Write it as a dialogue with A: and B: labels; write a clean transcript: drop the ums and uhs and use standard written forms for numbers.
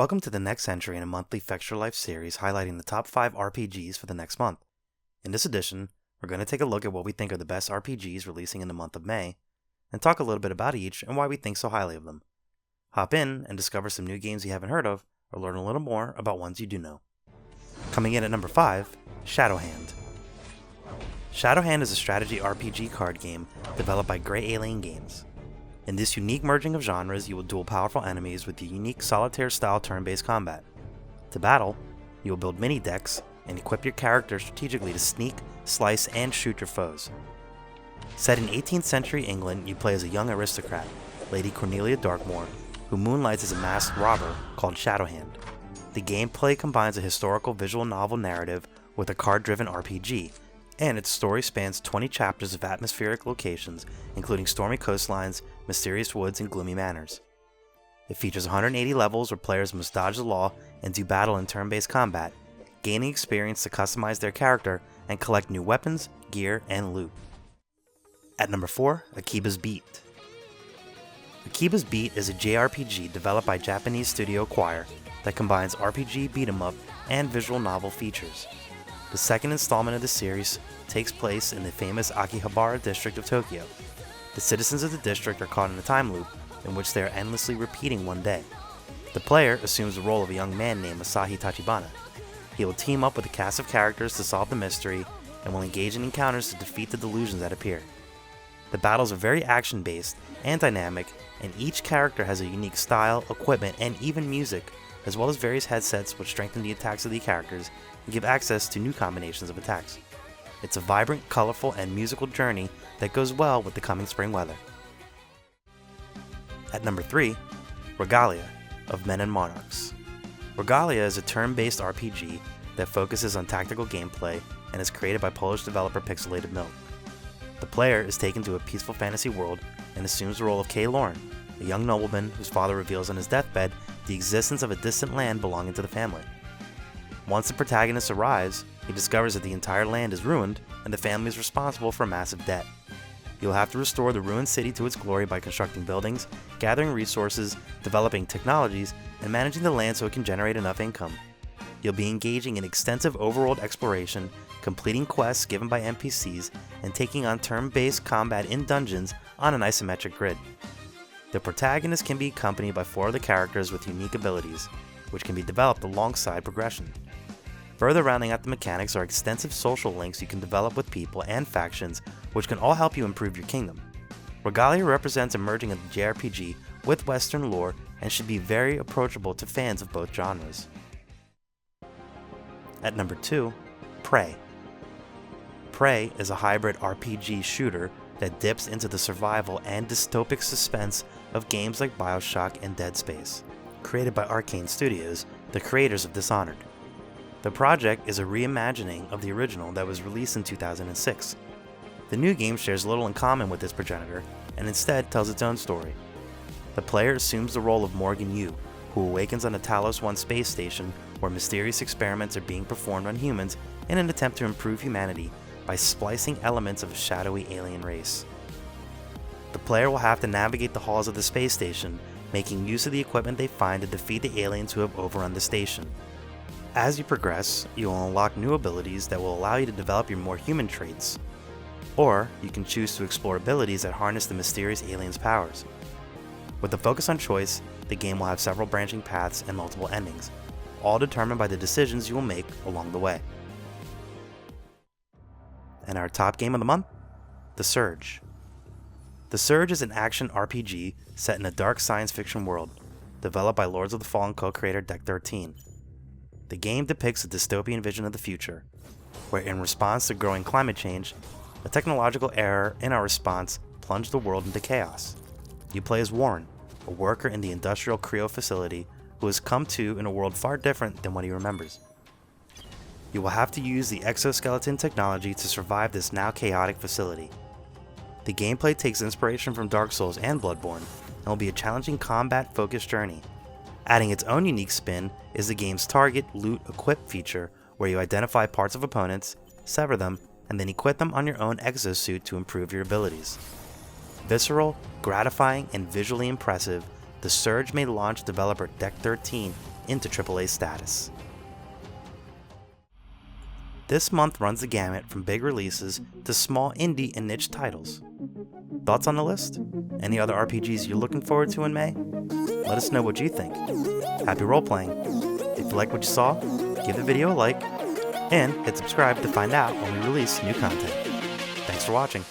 A: Welcome to the next entry in a monthly Fextralife series highlighting the top 5 RPGs for the next month. In this edition, we're going to take a look at what we think are the best RPGs releasing in the month of May, and talk a little bit about each and why we think so highly of them. Hop in and discover some new games you haven't heard of, or learn a little more about ones you do know. Coming in at number 5, Shadowhand. Shadowhand is a strategy RPG card game developed by Grey Alien Games. In this unique merging of genres, you will duel powerful enemies with the unique solitaire-style turn-based combat. To battle, you will build mini-decks and equip your character strategically to sneak, slice, and shoot your foes. Set in 18th century England, you play as a young aristocrat, Lady Cornelia Darkmoor, who moonlights as a masked robber called Shadowhand. The gameplay combines a historical visual novel narrative with a card-driven RPG, and its story spans 20 chapters of atmospheric locations, including stormy coastlines, mysterious woods, and gloomy manors. It features 180 levels where players must dodge the law and do battle in turn-based combat, gaining experience to customize their character and collect new weapons, gear, and loot. At number 4, Kibas Beat. Kibas Beat is a JRPG developed by Japanese studio Acquire that combines RPG beat-em-up and visual novel features. The second installment of the series takes place in the famous Akihabara district of Tokyo. The citizens of the district are caught in a time loop in which they are endlessly repeating one day. The player assumes the role of a young man named Asahi Tachibana. He will team up with a cast of characters to solve the mystery and will engage in encounters to defeat the delusions that appear. The battles are very action-based and dynamic, and each character has a unique style, equipment, and even music, as well as various headsets which strengthen the attacks of the characters and give access to new combinations of attacks. It's a vibrant, colorful, and musical journey that goes well with the coming spring weather. At number 3, Regalia of Men and Monarchs. Regalia is a turn-based RPG that focuses on tactical gameplay and is created by Polish developer Pixelated Milk. The player is taken to a peaceful fantasy world and assumes the role of Kay Lauren, a young nobleman whose father reveals on his deathbed the existence of a distant land belonging to the family. Once the protagonist arrives, he discovers that the entire land is ruined and the family is responsible for a massive debt. He will have to restore the ruined city to its glory by constructing buildings, gathering resources, developing technologies, and managing the land so it can generate enough income. You'll be engaging in extensive overworld exploration, completing quests given by NPCs, and taking on turn-based combat in dungeons on an isometric grid. The protagonist can be accompanied by 4 other characters with unique abilities, which can be developed alongside progression. Further rounding out the mechanics are extensive social links you can develop with people and factions, which can all help you improve your kingdom. Regalia represents a merging of the JRPG with Western lore and should be very approachable to fans of both genres. At number 2, Prey. Prey is a hybrid RPG shooter that dips into the survival and dystopic suspense of games like BioShock and Dead Space, created by Arcane Studios, the creators of Dishonored. The project is a reimagining of the original that was released in 2006. The new game shares little in common with its progenitor, and instead tells its own story. The player assumes the role of Morgan Yu, who awakens on the Talos 1 space station where mysterious experiments are being performed on humans in an attempt to improve humanity by splicing elements of a shadowy alien race. The player will have to navigate the halls of the space station, making use of the equipment they find to defeat the aliens who have overrun the station. As you progress, you will unlock new abilities that will allow you to develop your more human traits, or you can choose to explore abilities that harness the mysterious aliens' powers. With a focus on choice, the game will have several branching paths and multiple endings, all determined by the decisions you will make along the way. And our top game of the month? The Surge. The Surge is an action RPG set in a dark science fiction world, developed by Lords of the Fallen co-creator Deck 13. The game depicts a dystopian vision of the future, where in response to growing climate change, a technological error in our response plunged the world into chaos. You play as Warren, a worker in the industrial cryo facility who has come to in a world far different than what he remembers. You will have to use the exoskeleton technology to survive this now chaotic facility. The gameplay takes inspiration from Dark Souls and Bloodborne, and will be a challenging combat-focused journey. Adding its own unique spin is the game's target loot equip feature, where you identify parts of opponents, sever them, and then equip them on your own exosuit to improve your abilities. Visceral, gratifying, and visually impressive, The Surge made launch developer Deck 13 into AAA status. This month runs the gamut from big releases to small indie and niche titles. Thoughts on the list? Any other RPGs you're looking forward to in May? Let us know what you think. Happy role-playing! If you like what you saw, give the video a like, and hit subscribe to find out when we release new content. Thanks for watching.